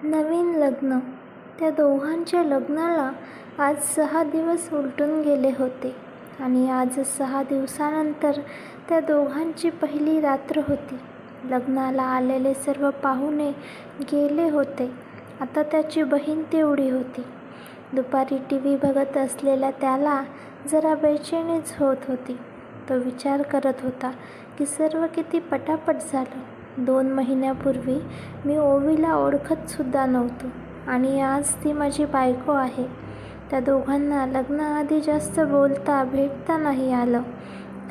नवीन लग्न. त्या दोघांच्या लग्नाला आज 6 दिवस उलटून गेले होते आणि आज 6 दिवसानंतर त्या दोघांची पहिली रात्र होती. लग्नाला आलेले सर्व पाहुणे गेले होते. आता त्याची बहीण तेवढी होती. दुपारी TV बघत असलेल्या त्याला जरा बेचैनीच होत होती. तो विचार करत होता की सर्व किती पटापट झालं. 2 महिन्यापूर्वी मी ओवीला ओळखतसुद्धा नव्हतो आणि आज ती माझी बायको आहे. त्या दोघांना लग्नाआधी जास्त बोलता भेटता नाही आलं,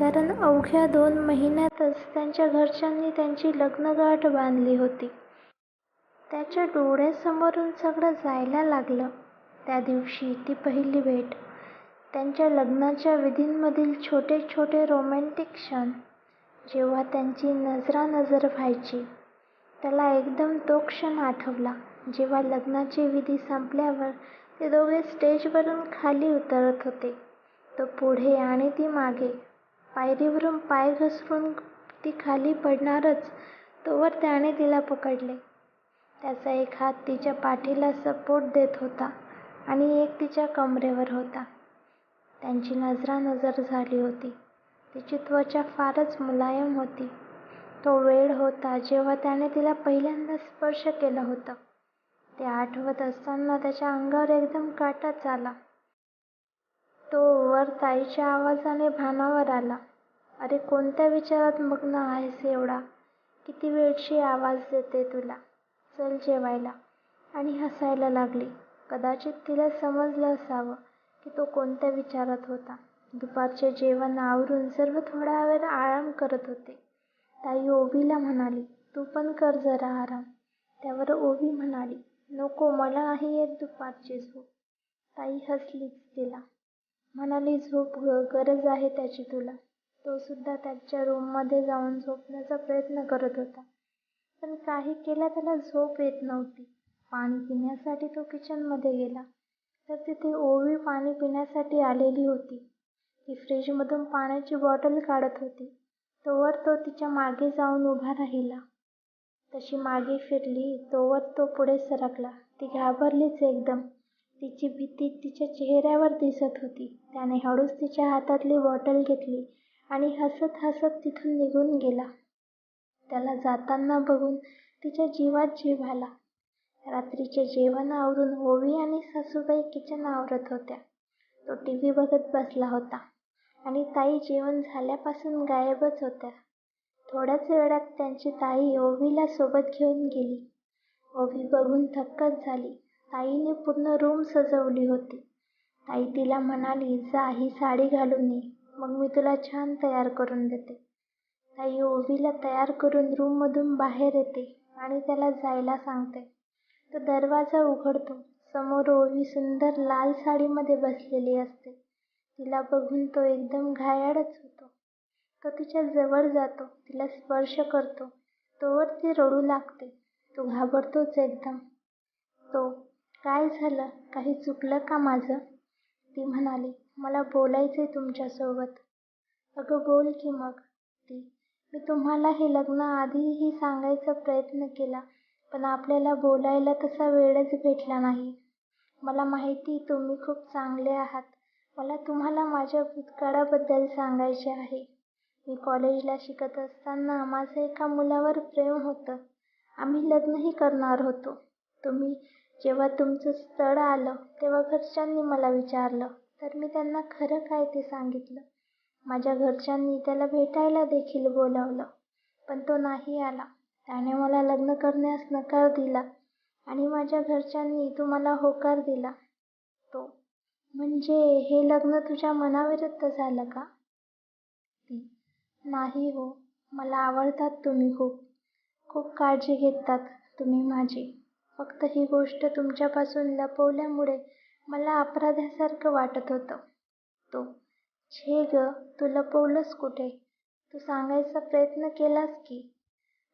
कारण अवघ्या 2 महिन्यातच त्यांच्या घरच्यांनी त्यांची लग्नगाठ बांधली होती. त्याच्या डोळ्यासमोरून सगळं जायला लागलं. त्या दिवशी ती पहिली भेट, त्यांच्या लग्नाच्या विधींमधील छोटे छोटे रोमॅन्टिक क्षण, जेव्हा त्यांची नजरानजर व्हायची. त्याला एकदम तो क्षण आठवला, जेव्हा लग्नाचे विधी संपल्यावर ते दोघे स्टेजवरून खाली उतरत होते. तो पुढे आणि ती मागे. पायरीवरून पाय घसरून ती खाली पडणारच तोवर त्याने तिला पकडले. त्याचा एक हात तिच्या पाठीला सपोर्ट देत होता आणि एक तिच्या कमरेवर होता. त्यांची नजरानजर झाली होती. तिची त्वचा फारच मुलायम होती. तो वेळ होता जेव्हा त्याने तिला पहिल्यांदा स्पर्श केलं होतं. ते आठवत असताना त्याच्या अंगावर एकदम काटाच आला. तो वर ताईच्या आवाजाने भानावर आला. "अरे, कोणत्या विचारात मग्न आहेस एवढा? किती वेळची आवाज देते तुला. चल जेवायला." आणि हसायला लागली. कदाचित तिला समजलं असावं की तो कोणत्या विचारात होता. दुपारचे जेवण आवरून सर्व थोडा वेळ आराम करत होते. ताई ओवीला म्हणाली, "तू पण कर जरा आराम." त्यावर ओवी म्हणाली, "नको, मला नाही येत दुपारची झोप." ताई हसलीच तिला. म्हणाली, "झोप गं, गरज आहे त्याची तुला." तो सुद्धा त्याच्या रूममध्ये जाऊन झोपण्याचा प्रयत्न करत होता, पण काही केल्या त्याला झोप येत नव्हती. पाणी पिण्यासाठी तो किचनमध्ये गेला, तर तिथे ओवी पाणी पिण्यासाठी आलेली होती. ती फ्रीजमधून पाण्याची बॉटल काढत होती. तोवर तो तिच्या मागे जाऊन उभा राहिला. तशी मागे फिरली तोवर तो पुढे सरकला. ती घाबरलीच एकदम. तिची भीती तिच्या चेहऱ्यावर दिसत होती. त्याने हळूच तिच्या हातातली बॉटल घेतली आणि हसत हसत तिथून निघून गेला. त्याला जाताना बघून तिच्या जीवात जीव आला. रात्रीचे जेवण आवरून ओवी आणि सासूबाई किचन आवरत होत्या. तो TV बघत बसला होता आणि ताई जेवण झाल्यापासून गायबच होत्या. थोड्याच वेळात त्यांची ताई ओवीला सोबत घेऊन गेली. ओवी बघून थक्कच झाली. ताईने पूर्ण रूम सजवली होती. ताई तिला म्हणाली, "जा, ही साडी घालून ये, मग मी तुला छान तयार करून देते." ताई ओवीला तयार करून रूममधून बाहेर येते आणि त्याला जायला सांगते. तो दरवाजा उघडतो. समोर ओवी सुंदर लाल साडीमध्ये बसलेली असते. तिला बघून तो एकदम घायाळच होतो. तो तिच्या जवळ जातो, तिला स्पर्श करतो. तोवर ती रडू लागते. तो घाबरतोच एकदम. तो, "काय झालं? काही चुकलं का माझं?" ती म्हणाली, "मला बोलायचंय तुमच्यासोबत." "अगं बोल की मग." ती, "मी तुम्हाला हे लग्नाआधीही सांगायचा प्रयत्न केला, पण आपल्याला बोलायला तसा वेळच भेटला नाही. मला माहिती तुम्ही खूप चांगले आहात. मला तुम्हाला माझ्या भूतकाळाबद्दल सांगायचे आहे. मी कॉलेजला शिकत असताना माझं एका मुलावर प्रेम होतं. आम्ही लग्नही करणार होतो. जेव्हा तुमचं स्थळ आलं तेव्हा घरच्यांनी मला विचारलं, तर मी त्यांना खरं काय ते सांगितलं. माझ्या घरच्यांनी त्याला भेटायला देखील बोलावलं, पण तो नाही आला. त्याने मला लग्न करण्यास नकार दिला आणि माझ्या घरच्यांनी तुम्हाला होकार दिला." तो, "म्हणजे हे लग्न तुझ्या मनाविरुद्ध झालं का?" ती, "नाही हो, मला आवडतात तुम्ही खूप. खूप काळजी घेतात तुम्ही माझी. फक्त ही गोष्ट तुमच्यापासून लपवल्यामुळे मला अपराध्यासारखं वाटत होतं." तो, "छे गं, तू लपवलंस कुठे? तू सांगायचा प्रयत्न केलास की.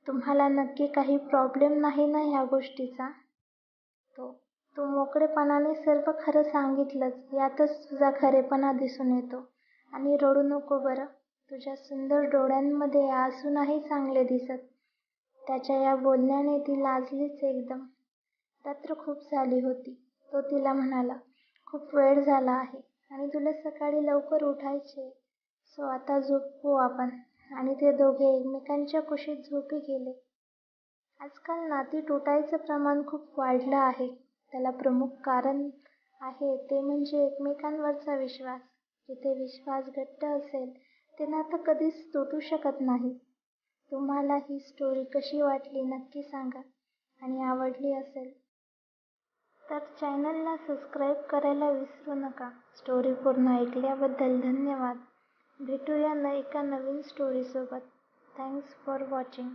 तुम्हाला नक्की काही प्रॉब्लेम नाही ना ह्या गोष्टीचा?" तो, "तू मोकळेपणाने सर्व खरं सांगितलंस, यातच तुझा खरेपणा दिसून येतो. आणि रडू नको बरं. तुझ्या सुंदर डोळ्यांमध्ये आसू नाही चांगले दिसत." त्याच्या या बोलण्याने ती लाजलीच एकदम. रात्र खूप झाली होती. तो तिला म्हणाला, खूप वेळ झाला आहे आणि तुला सकाळी लवकर उठायचे, सो आता झोपू आपण. आणि ते दोघे एकमेकांच्या कुशीत झोपी गेले. आजकाल नाती तुटायचं प्रमाण खूप वाढलं आहे. त्याला प्रमुख कारण आहे ते म्हणजे एकमेकांवरचा विश्वास. जिथे विश्वास घट्ट असेल ते नातं कधीच तुटू शकत नाही. तुम्हाला ही स्टोरी कशी वाटली नक्की सांगा आणि आवडली असेल तर चॅनलला सबस्क्राईब करायला विसरू नका. स्टोरी पूर्ण ऐकल्याबद्दल धन्यवाद. भेटूया एका नवीन स्टोरीसोबत. Thanks for watching.